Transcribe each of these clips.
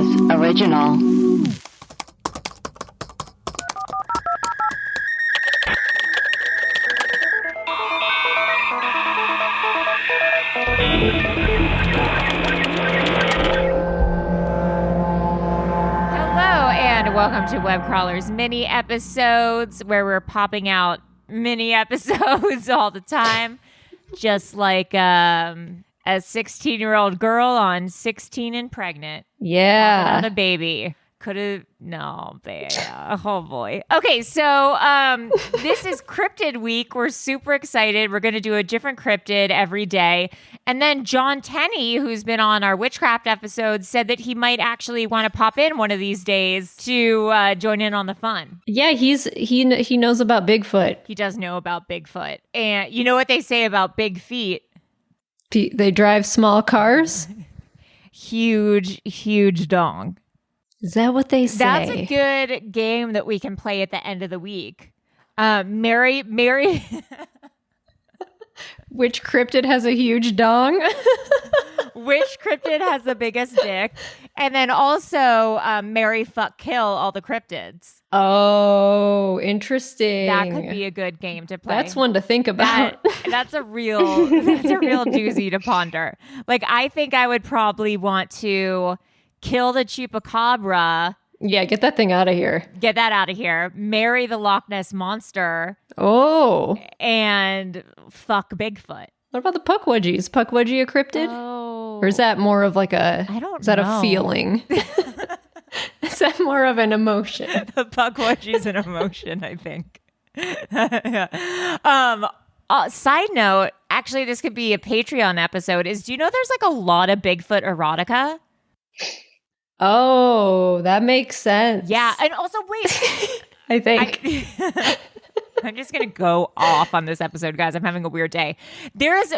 Studios original. Welcome to Web Crawlers mini episodes, where we're popping out mini episodes all the time, just like a 16-year-old girl on 16 and pregnant. Yeah, on a baby. Oh boy. Okay, so this is cryptid week. We're super excited. We're going to do a different cryptid every day. And then John Tenney, who's been on our witchcraft episode, said that he might actually want to pop in one of these days to join in on the fun. Yeah, he knows about Bigfoot. He does know about Bigfoot. And you know what they say about big feet? They drive small cars? Huge dong. Is that what they say? That's a good game that we can play at the end of the week. Mary. Which cryptid has a huge dong? Which cryptid has the biggest dick? And then also marry, fuck, kill all the cryptids. Oh, interesting. That could be a good game to play. That's one to think about. That's a real doozy to ponder. Like, I think I would probably want to kill the chupacabra. Yeah, get that thing out of here. Get that out of here. Marry the Loch Ness Monster. Oh. And fuck Bigfoot. What about the Puckwudgies? Puckwudgie a cryptid? Oh. Or is that more of like a... I don't know. Is that a feeling? Is that more of an emotion? The Puckwudgie's an emotion, I think. Side note, actually, this could be a Patreon episode, do you know there's like a lot of Bigfoot erotica? Oh, that makes sense. Yeah, and also wait, I think I'm just gonna go off on this episode, guys. I'm having a weird day. There was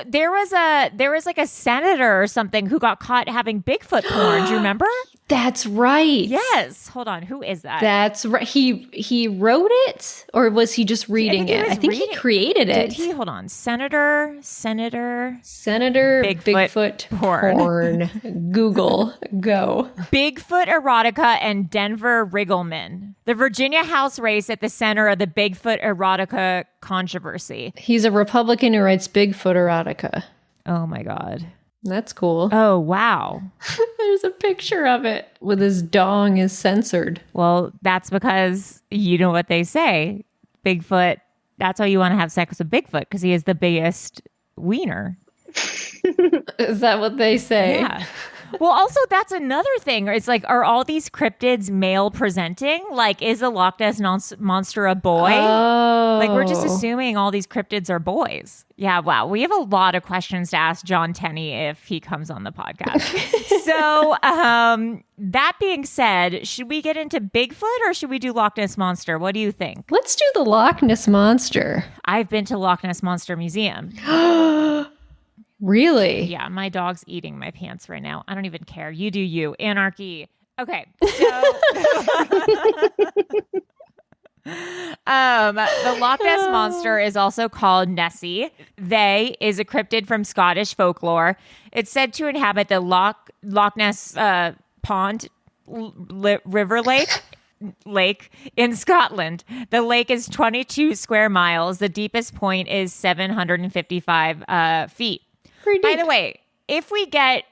like a senator or something who got caught having Bigfoot porn. Do you remember? That's right. Yes. Hold on. Who is that? That's right. He wrote it, or was he just reading it? I think he created it. Did he? Hold on. Senator Bigfoot porn. Google go. Bigfoot erotica and Denver Riggleman. The Virginia House race at the center of the Bigfoot erotica controversy. He's a Republican who writes Bigfoot erotica. Oh my God. That's cool. Oh, wow. There's a picture of it with his dong is censored. Well, that's because you know what they say. Bigfoot, that's why you want to have sex with Bigfoot, because he is the biggest wiener. Is that what they say? Yeah. Well, also, that's another thing. It's like, are all these cryptids male presenting? Like, is the Loch Ness Monster a boy? Oh. Like, we're just assuming all these cryptids are boys. Yeah, wow. We have a lot of questions to ask John Tenney if he comes on the podcast. So, that being said, should we get into Bigfoot or should we do Loch Ness Monster? What do you think? Let's do the Loch Ness Monster. I've been to Loch Ness Monster Museum. Really? Yeah, my dog's eating my pants right now. I don't even care. You do you. Anarchy. Okay, so the Loch Ness Monster is also called Nessie. They is a cryptid from Scottish folklore. It's said to inhabit the Loch Ness Pond River Lake in Scotland. The lake is 22 square miles. The deepest point is 755 feet. By the way, if we get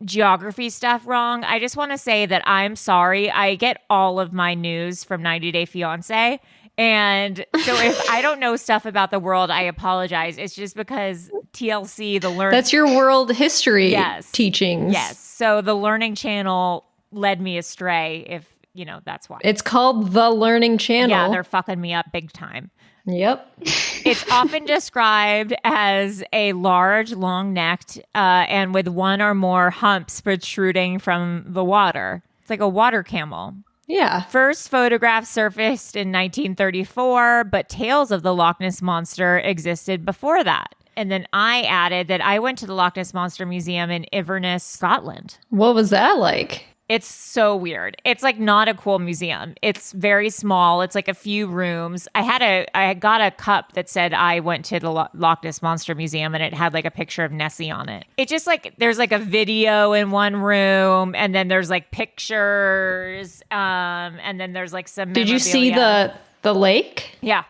geography stuff wrong, I just want to say that I'm sorry. I get all of my news from 90 Day Fiancé. And so if I don't know stuff about the world, I apologize. It's just because TLC, the learning... That's your world history teachings. Yes. So the Learning Channel led me astray, if, you know, that's why. It's called the Learning Channel. Yeah, they're fucking me up big time. Yep. It's often described as a large, long-necked, and with one or more humps protruding from the water. It's like a water camel. Yeah. First photographs surfaced in 1934, but tales of the Loch Ness Monster existed before that. And then I added that I went to the Loch Ness Monster Museum in Inverness, Scotland. What was that like? It's so weird. It's like not a cool museum. It's very small. It's like a few rooms. I got a cup that said I went to the Loch Ness Monster Museum, and it had like a picture of Nessie on it. It just like there's like a video in one room, and then there's like pictures, and then there's like some. Did you see the lake? Yeah,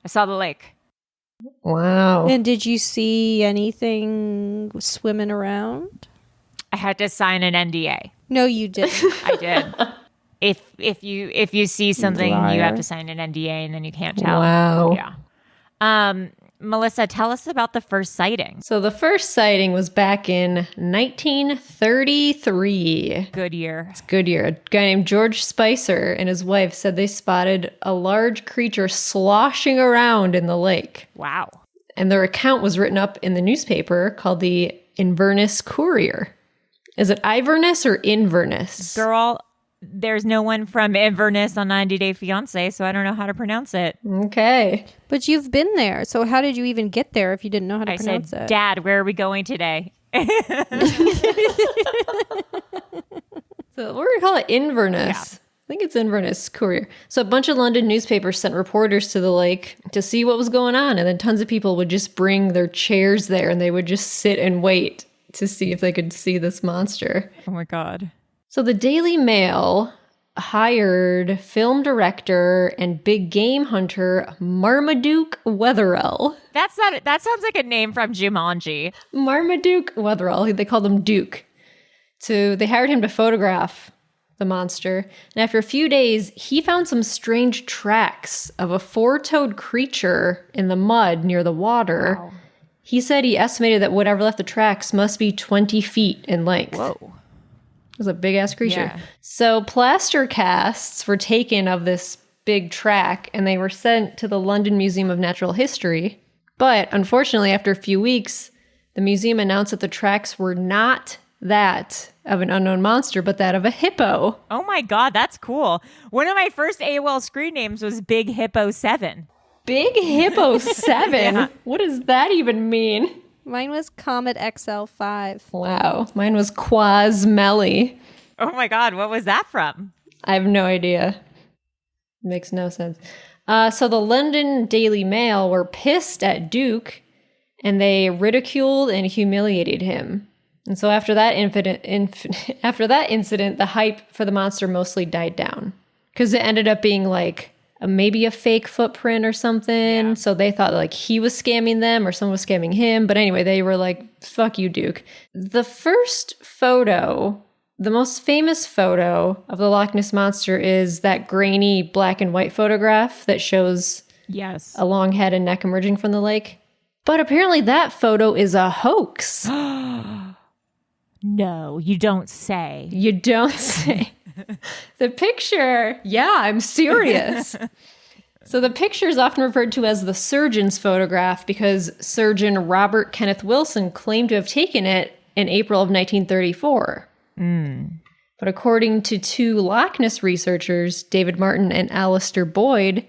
I saw the lake. Wow. And did you see anything swimming around? I had to sign an NDA. No, you didn't. I did. If you see something, you have to sign an NDA, and then you can't tell. Wow. Yeah. Melissa, tell us about the first sighting. So the first sighting was back in 1933. Good year. It's a good year. A guy named George Spicer and his wife said they spotted a large creature sloshing around in the lake. Wow. And their account was written up in the newspaper called the Inverness Courier. Is it Iverness or Inverness? Girl, there's no one from Inverness on 90 Day Fiancé, so I don't know how to pronounce it. Okay. But you've been there, so how did you even get there if you didn't know how to I pronounce said, it? Dad, where are we going today? So we're going to call it Inverness. Yeah. I think it's Inverness Courier. So a bunch of London newspapers sent reporters to the lake to see what was going on, and then tons of people would just bring their chairs there, and they would just sit and wait to see if they could see this monster. Oh my God. So the Daily Mail hired film director and big game hunter Marmaduke Wetherell. That sounds like a name from Jumanji. Marmaduke Wetherell, they called him Duke. So they hired him to photograph the monster. And after a few days, he found some strange tracks of a four-toed creature in the mud near the water. Wow. He said he estimated that whatever left the tracks must be 20 feet in length. Whoa. It was a big-ass creature. Yeah. So plaster casts were taken of this big track, and they were sent to the London Museum of Natural History. But unfortunately, after a few weeks, the museum announced that the tracks were not that of an unknown monster, but that of a hippo. Oh my God, that's cool. One of my first AOL screen names was Big Hippo 7. Big Hippo 7? Yeah. What does that even mean? Mine was Comet XL5. Wow. Mine was Quasmelly. Oh my God, what was that from? I have no idea. Makes no sense. So the London Daily Mail were pissed at Duke, and they ridiculed and humiliated him. And so after that incident, the hype for the monster mostly died down, because it ended up being like maybe a fake footprint or something. Yeah. So they thought like he was scamming them or someone was scamming him. But anyway, they were like, fuck you, Duke. The first photo, the most famous photo of the Loch Ness Monster is that grainy black and white photograph that shows a long head and neck emerging from the lake. But apparently that photo is a hoax. No, you don't say. You don't say. The picture, yeah, I'm serious. So the picture is often referred to as the surgeon's photograph because surgeon Robert Kenneth Wilson claimed to have taken it in April of 1934. But according to two Loch Ness researchers, David Martin and Alistair Boyd,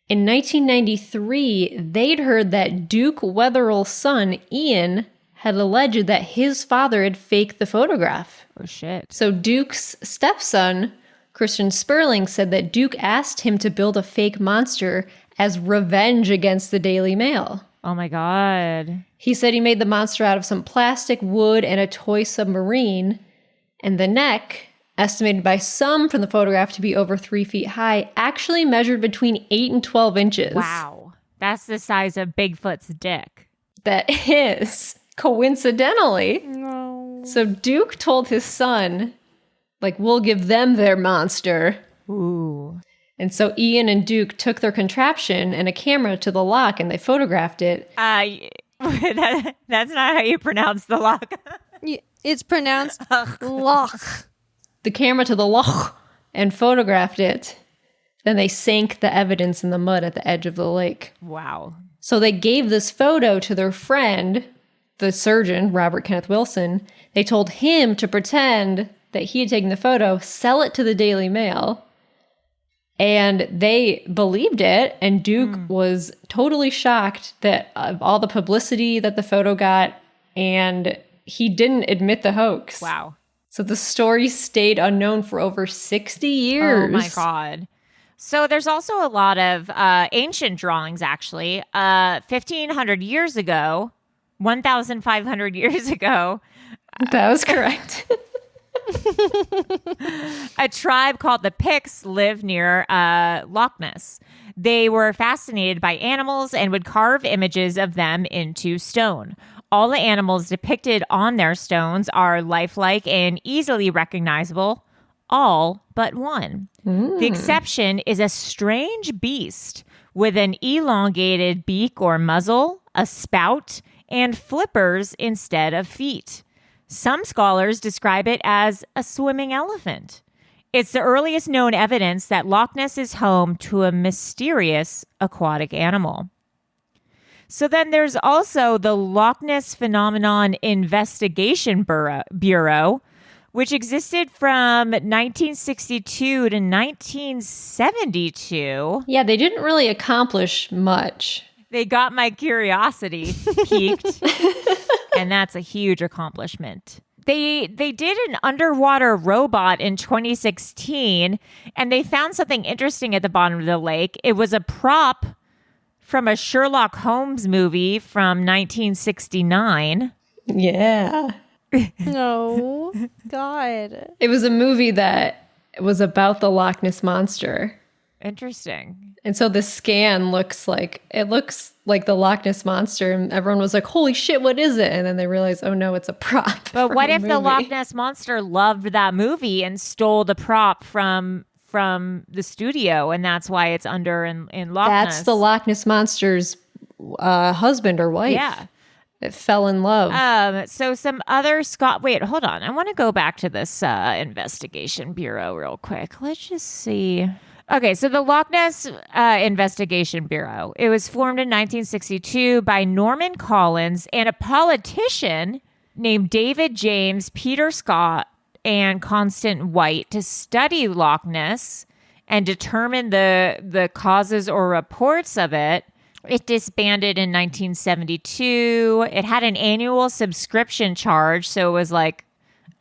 in 1993, they'd heard that Duke Wetherell's son, Ian, had alleged that his father had faked the photograph. Oh, shit. So Duke's stepson, Christian Sperling, said that Duke asked him to build a fake monster as revenge against the Daily Mail. Oh, my God. He said he made the monster out of some plastic, wood, and a toy submarine. And the neck, estimated by some from the photograph to be over 3 feet high, actually measured between 8 and 12 inches. Wow. That's the size of Bigfoot's dick. That is, coincidentally. No. So Duke told his son, like, we'll give them their monster. Ooh. And so Ian and Duke took their contraption and a camera to the loch and they photographed it. That's not how you pronounce the loch. It's pronounced Loch. The camera to the loch and photographed it. Then they sank the evidence in the mud at the edge of the lake. Wow. So they gave this photo to their friend, the surgeon, Robert Kenneth Wilson. They told him to pretend that he had taken the photo, sell it to the Daily Mail. And they believed it. And Duke was totally shocked that of all the publicity that the photo got, and he didn't admit the hoax. Wow. So the story stayed unknown for over 60 years. Oh my God. So there's also a lot of ancient drawings, actually. 1,500 years ago, 1,500 years ago. That was correct. A tribe called the Picts lived near Loch Ness. They were fascinated by animals and would carve images of them into stone. All the animals depicted on their stones are lifelike and easily recognizable, all but one. The exception is a strange beast with an elongated beak or muzzle, a spout, and flippers instead of feet. Some scholars describe it as a swimming elephant. It's the earliest known evidence that Loch Ness is home to a mysterious aquatic animal. So then there's also the Loch Ness Phenomenon Investigation Bureau, which existed from 1962 to 1972. Yeah, they didn't really accomplish much. They got my curiosity piqued, and that's a huge accomplishment. They did an underwater robot in 2016, and they found something interesting at the bottom of the lake. It was a prop from a Sherlock Holmes movie from 1969. Yeah. No. God. It was a movie that was about the Loch Ness Monster. Interesting. And so the scan looks like the Loch Ness Monster, and everyone was like, holy shit, what is it? And then they realized, oh no, it's a prop. But what if movie. the Loch Ness Monster loved that movie and stole the prop from the studio, and that's why it's under in Loch Ness? That's the Loch Ness Monster's husband or wife. Yeah. That fell in love. So some other wait, hold on. I want to go back to this investigation bureau real quick. Let's just see. Okay, so the Loch Ness Investigation Bureau. It was formed in 1962 by Norman Collins and a politician named David James, Peter Scott, and Constant White to study Loch Ness and determine the causes or reports of it. It disbanded in 1972. It had an annual subscription charge, so it was like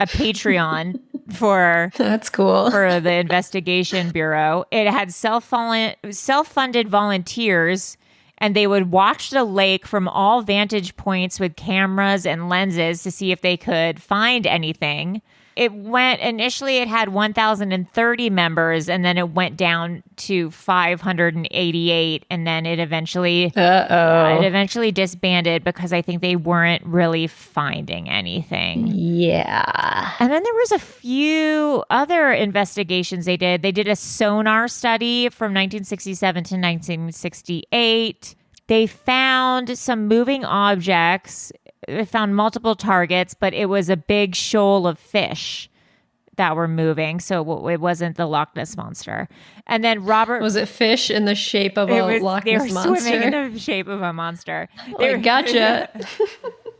a Patreon for That's cool. for the investigation bureau. It had self-funded volunteers, and they would watch the lake from all vantage points with cameras and lenses to see if they could find anything. It had 1,030 members, and then it went down to 588, and then it eventually disbanded because I think they weren't really finding anything. Yeah. And then there was a few other investigations they did. They did a sonar study from 1967 to 1968. They found some moving objects. They found multiple targets, but it was a big shoal of fish that were moving. So it wasn't the Loch Ness Monster. And then Robert... Was it fish in the shape of a Loch Ness Monster? They were swimming in the shape of a monster. Gotcha.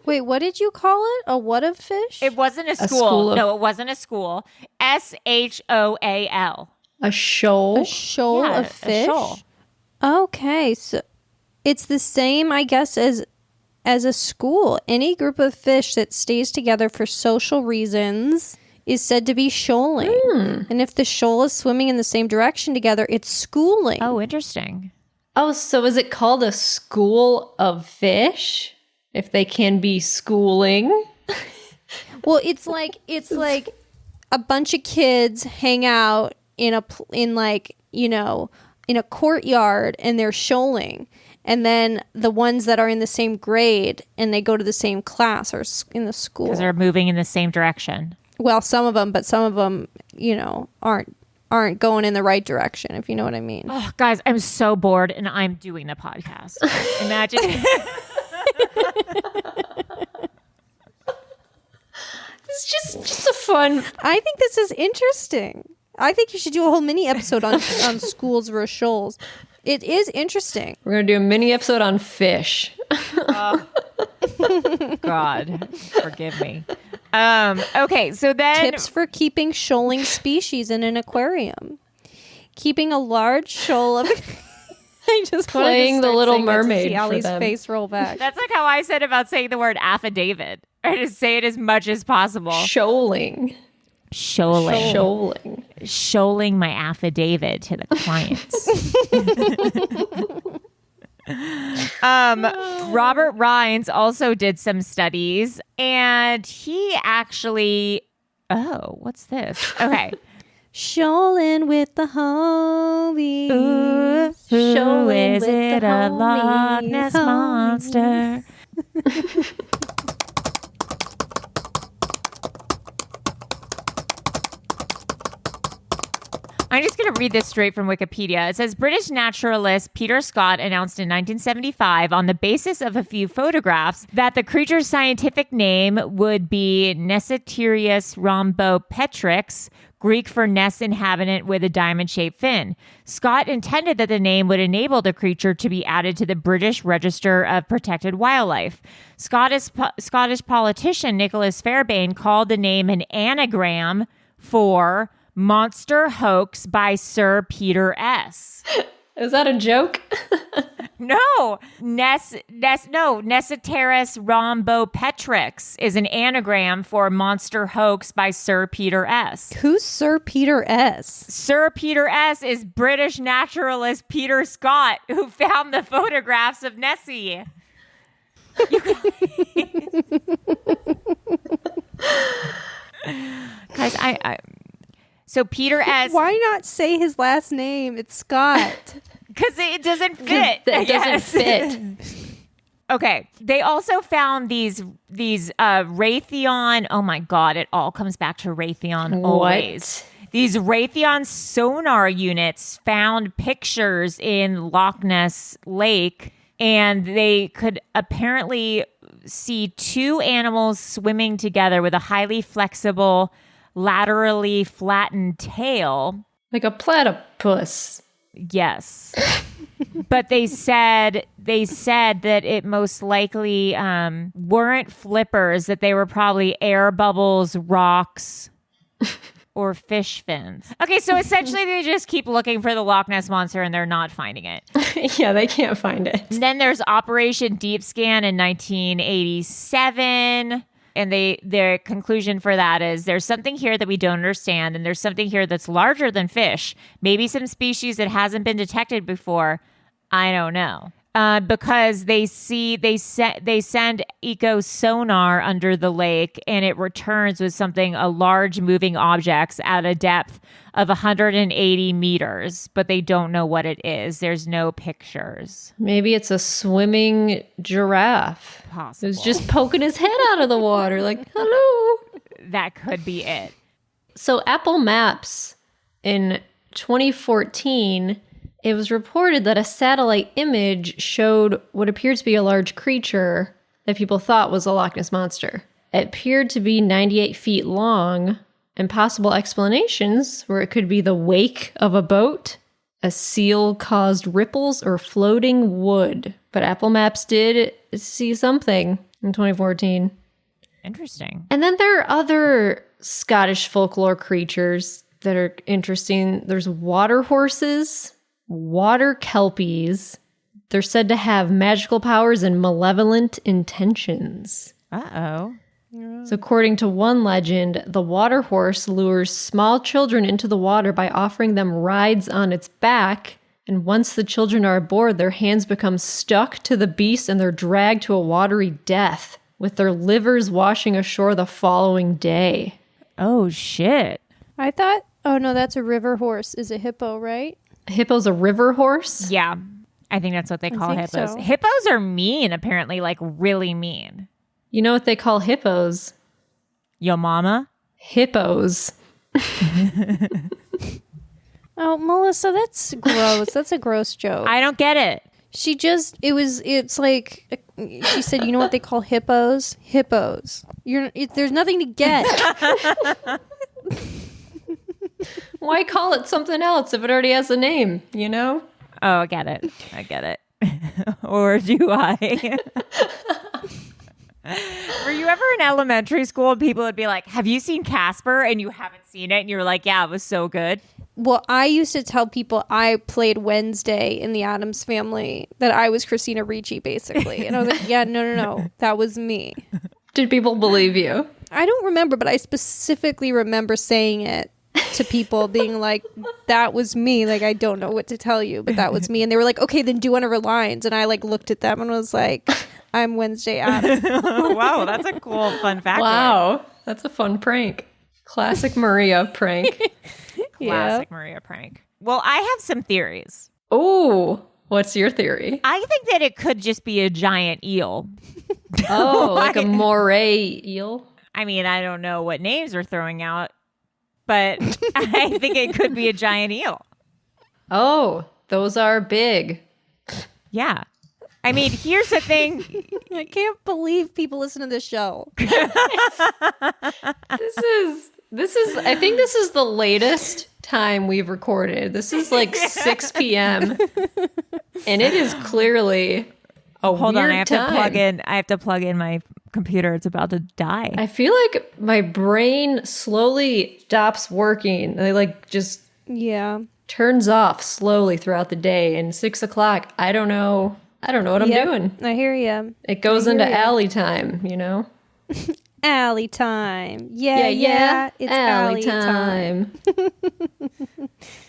Wait, what did you call it? A what of fish? It wasn't a school. No, it wasn't a school. SHOAL. A shoal? A shoal Yeah, of fish? a shoal. Okay, so it's the same, I guess, as a school. Any group of fish that stays together for social reasons is said to be shoaling. And if the shoal is swimming in the same direction together, it's schooling. Oh, interesting. Oh, so is it called a school of fish? If they can be schooling? Well, it's like a bunch of kids hang out in a courtyard and they're shoaling. And then the ones that are in the same grade and they go to the same class are in the school. Because they're moving in the same direction. Well, some of them, aren't going in the right direction, if you know what I mean. Oh, guys, I'm so bored and I'm doing the podcast. Imagine. It's just a fun... I think this is interesting. I think you should do a whole mini episode on schools versus shoals. It is interesting. We're going to do a mini episode on fish. God, forgive me. Okay, so then... Tips for keeping shoaling species in an aquarium. Keeping a large shoal of... I just Playing The Little Mermaid see for Ali's them. face roll back. That's like how I said about saying the word affidavit. I just say it as much as possible. Shoaling. Shoaling my affidavit to the clients. Robert Rines also did some studies, and he actually, what's this? Okay. Shoaling with the homies. Who is it? A Loch Ness Monster. I'm just going to read this straight from Wikipedia. It says British naturalist Peter Scott announced in 1975 on the basis of a few photographs that the creature's scientific name would be Nessitirius rhombopetrix, Greek for nest inhabitant with a diamond-shaped fin. Scott intended that the name would enable the creature to be added to the British Register of Protected Wildlife. Scottish politician Nicholas Fairbairn called the name an anagram for Monster Hoax by Sir Peter S. Is that a joke? No. Nessitirius rhombopetrix is an anagram for Monster Hoax by Sir Peter S. Who's Sir Peter S? Sir Peter S is British naturalist Peter Scott, who found the photographs of Nessie. Guys, so Peter S. Why not say his last name? It's Scott. Because it doesn't fit. It doesn't fit. Okay. They also found these Raytheon. Oh my God! It all comes back to Raytheon always. What? These Raytheon sonar units found pictures in Loch Ness Lake, and they could apparently see two animals swimming together with a highly flexible, laterally flattened tail. Like a platypus. Yes. But they said that it most likely weren't flippers, that they were probably air bubbles, rocks, or fish fins. Okay, so essentially they just keep looking for the Loch Ness Monster and they're not finding it. Yeah, they can't find it. And then there's Operation Deep Scan in 1987. And their conclusion for that is there's something here that we don't understand, and there's something here that's larger than fish. Maybe some species that hasn't been detected before. I don't know. Because they send eco sonar under the lake, and it returns with a large moving objects at a depth of 180 meters, but they don't know what it is. There's no pictures. Maybe it's a swimming giraffe. Possible. Who's just poking his head out of the water like, hello. That could be it. So Apple Maps in 2014, it was reported that a satellite image showed what appeared to be a large creature that people thought was a Loch Ness Monster. It appeared to be 98 feet long, and possible explanations where it could be the wake of a boat, a seal-caused ripples, or floating wood. But Apple Maps did see something in 2014. Interesting. And then there are other Scottish folklore creatures that are interesting. There's water horses, water kelpies. They're said to have magical powers and malevolent intentions. Uh-oh. So according to one legend, the water horse lures small children into the water by offering them rides on its back. And once the children are aboard, their hands become stuck to the beast and they're dragged to a watery death, with their livers washing ashore the following day. Oh, shit. I thought, oh no, that's a river horse. Is a hippo, right? A hippo's a river horse? Yeah. I think that's what they call hippos. so. Hippos are mean, apparently, like really mean. You know what they call hippos? Yo mama? Hippos. Oh, Melissa, that's gross. That's a gross joke. I don't get it. She said, you know what they call hippos? Hippos. There's nothing to get. Why call it something else if it already has a name, you know? Oh, I get it. Or do I? Were you ever in elementary school and people would be like, have you seen Casper? And you haven't seen it. And you were like, yeah, it was so good. Well, I used to tell people I played Wednesday in the Addams Family, that I was Christina Ricci, basically. And I was like, yeah, no. That was me. Did people believe you? I don't remember, but I specifically remember saying it to people, being like, that was me. Like, I don't know what to tell you, but that was me. And they were like, okay, then do one of her lines. And I like looked at them and was like, I'm Wednesday Addams. Wow, that's a cool fun fact. Wow, that's a fun prank. Classic Maria prank. Classic Maria prank. Well, I have some theories. Oh, what's your theory? I think that it could just be a giant eel. Oh, like a moray eel? I mean, I don't know what names we're throwing out, but I think it could be a giant eel. Oh, those are big. Yeah. I mean, here's the thing. I can't believe people listen to this show. This is I think this is the latest time we've recorded. This is like 6 p.m. and it is clearly a Hold weird on, I have time. to plug in. I have to plug in my computer. It's about to die. I feel like my brain slowly stops working. It like just Yeah. turns off slowly throughout the day. And 6 o'clock, I don't know what I'm doing. I hear you. It goes into alley time, you know? Alley time. Yeah. It's alley time.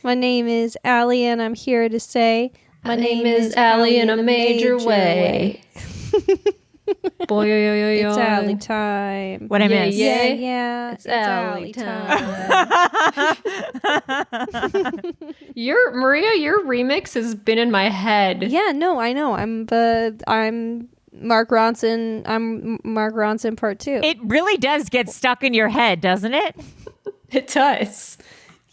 My name is Allie, and I'm here to say My name is Allie in a major way. Boy, yo, yo, yo, yo. It's alley time. What I missed? Yeah. It's alley time. Your remix has been in my head. Yeah, no, I know. I'm Mark Ronson. I'm Mark Ronson part 2. It really does get stuck in your head, doesn't it? It does.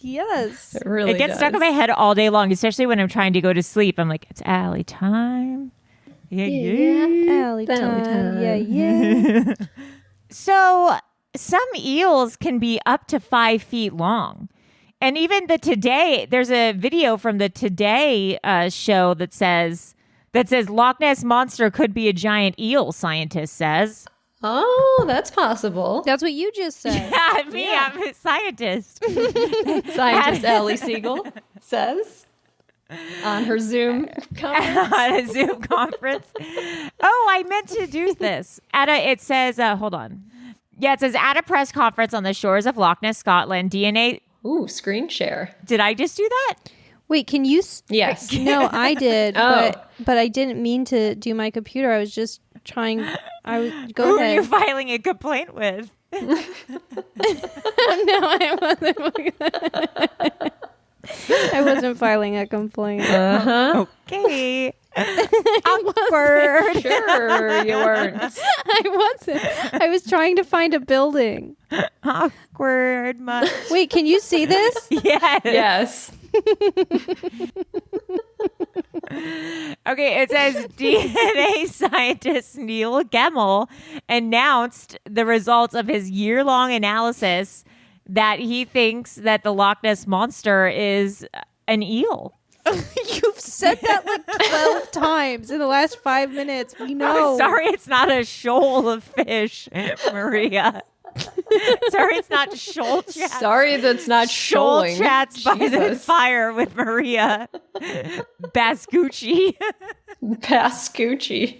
Yes. It really It gets does. stuck in my head all day long, especially when I'm trying to go to sleep. I'm like, it's alley time. Yeah. Alley time. Yeah. So some eels can be up to 5 feet long. And even there's a video from the Today show that says Loch Ness Monster could be a giant eel, scientist says. Oh, that's possible. That's what you just said. I'm a scientist. Scientist Ellie Siegel says on her Zoom conference. On a Zoom conference. Oh, I meant to do this. It says, hold on. Yeah, it says at a press conference on the shores of Loch Ness, Scotland, DNA. Ooh, screen share. Did I just do that? Wait, can you? Yes. No, I did, Oh. but I didn't mean to do my computer. I was just trying. Who Go are you ahead. filing a complaint with? No, I wasn't. I wasn't filing a complaint. Uh-huh. Okay. Awkward. Sure, you weren't. I wasn't. I was trying to find a building. Awkward. Wait, can you see this? Yes. Yes. Okay, it says DNA scientist Neil Gemmell announced the results of his year-long analysis that he thinks that the Loch Ness Monster is an eel. You've said that like 12 times in the last 5 minutes. We know. I'm sorry it's not a shoal of fish, Maria. Sorry it's not shoal chats. Sorry that's not Shoal shoaling. chats by the Jesus. fire with Maria Bascucci. Pascucci.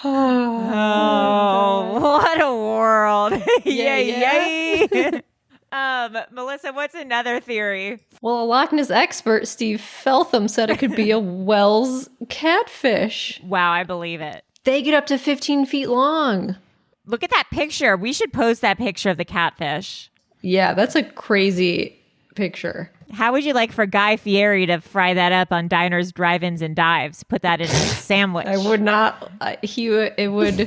Oh, what a world. Yeah, Yay. Melissa, what's another theory? Well, a Loch Ness expert, Steve Feltham, said it could be a Wells catfish. Wow, I believe it. They get up to 15 feet long. Look at that picture. We should post that picture of the catfish. Yeah, that's a crazy picture. How would you like for Guy Fieri to fry that up on diners, drive-ins, and dives? Put that in a sandwich. I would not. It would.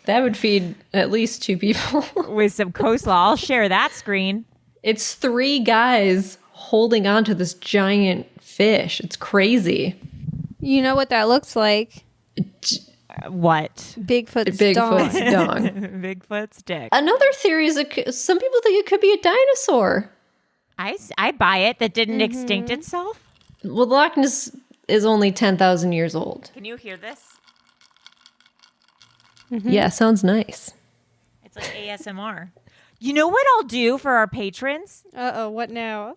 That would feed at least 2 people. With some coleslaw. I'll share that screen. It's 3 guys holding on to this giant fish. It's crazy. You know what that looks like? What? Bigfoot's Bigfoot's dong. dong. Bigfoot's dick. Another theory is some people think it could be a dinosaur. I buy it. That didn't extinct itself. Well, Loch Ness is only 10,000 years old. Can you hear this? Yeah, sounds nice. It's like ASMR. You know what I'll do for our patrons? Uh-oh, what now?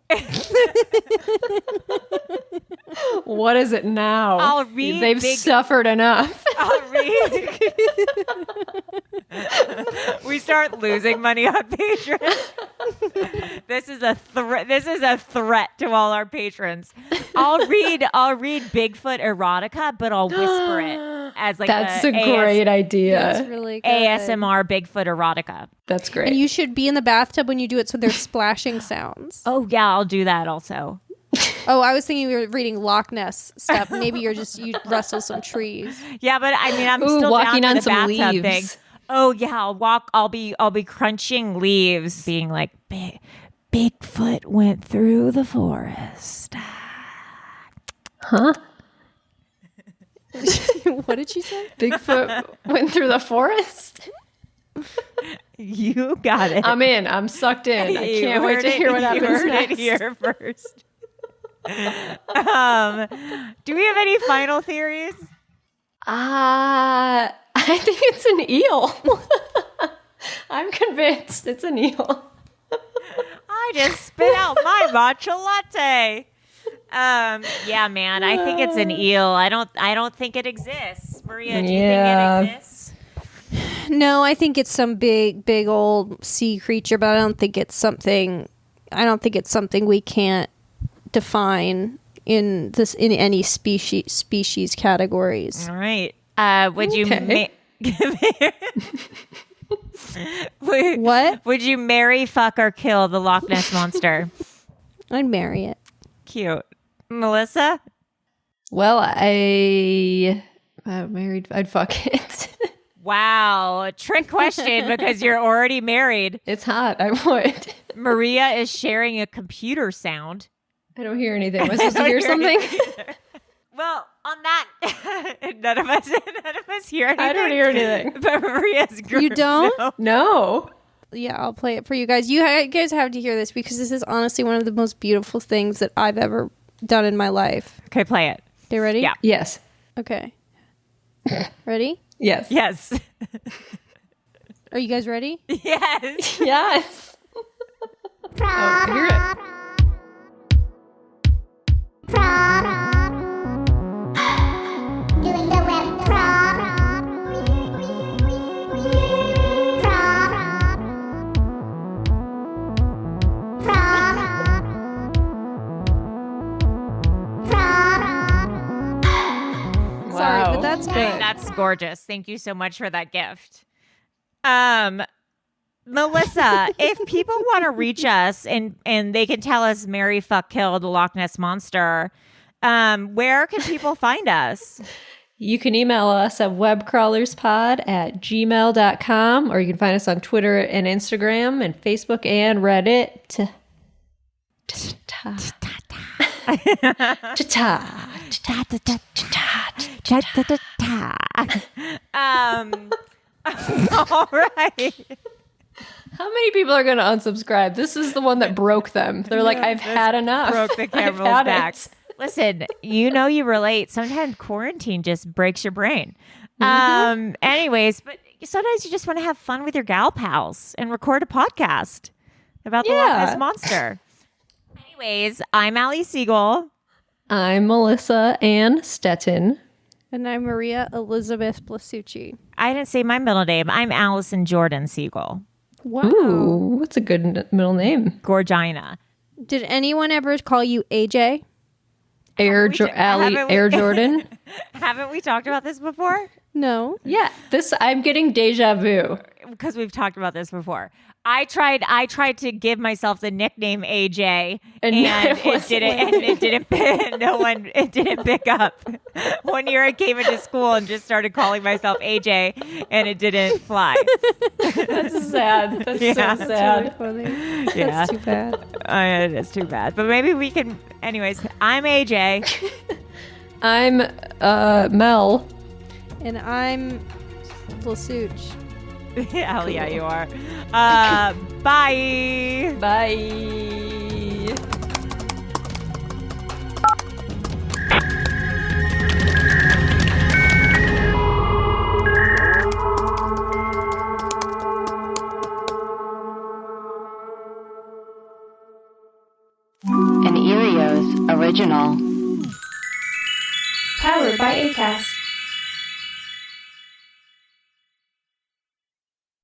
What is it now? I'll read. They've suffered enough. I'll read. We start losing money on patrons. This is a threat. This is a threat to all our patrons. I'll read Bigfoot erotica, but I'll whisper it as like That's a great idea. That's really good. ASMR Bigfoot erotica. That's great. And you should be in the bathtub when you do it so there's splashing sounds. Oh yeah, I'll do that also. Oh, I was thinking we were reading Loch Ness stuff. Maybe you rustle some trees. Yeah, but I mean, I'm still walking down on to the some bathtub leaves. thing. Oh yeah, I'll be crunching leaves, being like, Bigfoot went through the forest. Huh? What did she say? Bigfoot went through the forest? You got it. I'm in. I'm sucked in. I can't wait to hear what happens next. It here first. Do we have any final theories? I think it's an eel. I'm convinced it's an eel. I just spit out my matcha latte. Yeah, man. I think it's an eel. I don't think it exists. Maria, do you think it exists? No, I think it's some big old sea creature, but I don't think it's something we can't define in any species categories. All right. Would you What? Would you marry, fuck, or kill the Loch Ness Monster? I'd marry it. Cute. Melissa? Well, I'd fuck it. Wow. Trick question because you're already married. It's hot. I would. Maria is sharing a computer sound. I don't hear anything. Am I supposed to hear something? Well, on that, none of us hear anything. I don't hear anything. But Maria's group. You don't? No. Yeah, I'll play it for you guys. You guys have to hear this because this is honestly one of the most beautiful things that I've ever done in my life. Okay, play it. Okay, ready? Yeah. Yes. Okay. Ready? Yes. Yes. Are you guys ready? Yes. Yes. Oh, I hear it. Doing the web crawl. Sorry, Wow. but that's good. That's gorgeous. Thank you so much for that gift. Melissa, if people want to reach us and they can tell us marry, fuck, kill the Loch Ness Monster, where can people find us? You can email us at webcrawlerspod@gmail.com, or you can find us on Twitter and Instagram and Facebook and Reddit. All right. How many people are going to unsubscribe? This is the one that broke them. They're like, I've had enough. Broke the I've camel's had back. it. Listen, you relate. Sometimes quarantine just breaks your brain. Anyways, but sometimes you just want to have fun with your gal pals and record a podcast about the Loch Ness Monster. Anyways, I'm Allie Siegel. I'm Melissa Ann Stettin. And I'm Maria Elizabeth Blasucci. I didn't say my middle name. I'm Allison Jordan Siegel. Wow. Ooh, what's a good middle name? Gorgina. Did anyone ever call you AJ? Air Jordan. Haven't we talked about this before? No. Yeah, I'm getting deja vu. Because we've talked about this before. I tried to give myself the nickname AJ, and it didn't pick up. One year I came into school and just started calling myself AJ, and it didn't fly. That's sad. That's so sad. That's really funny. Yeah. That's too bad. It is too bad. But maybe we can. Anyways, I'm AJ. I'm Mel. And I'm Blasucci. Hell yeah, you are. Bye. Bye. original. Powered by Acast.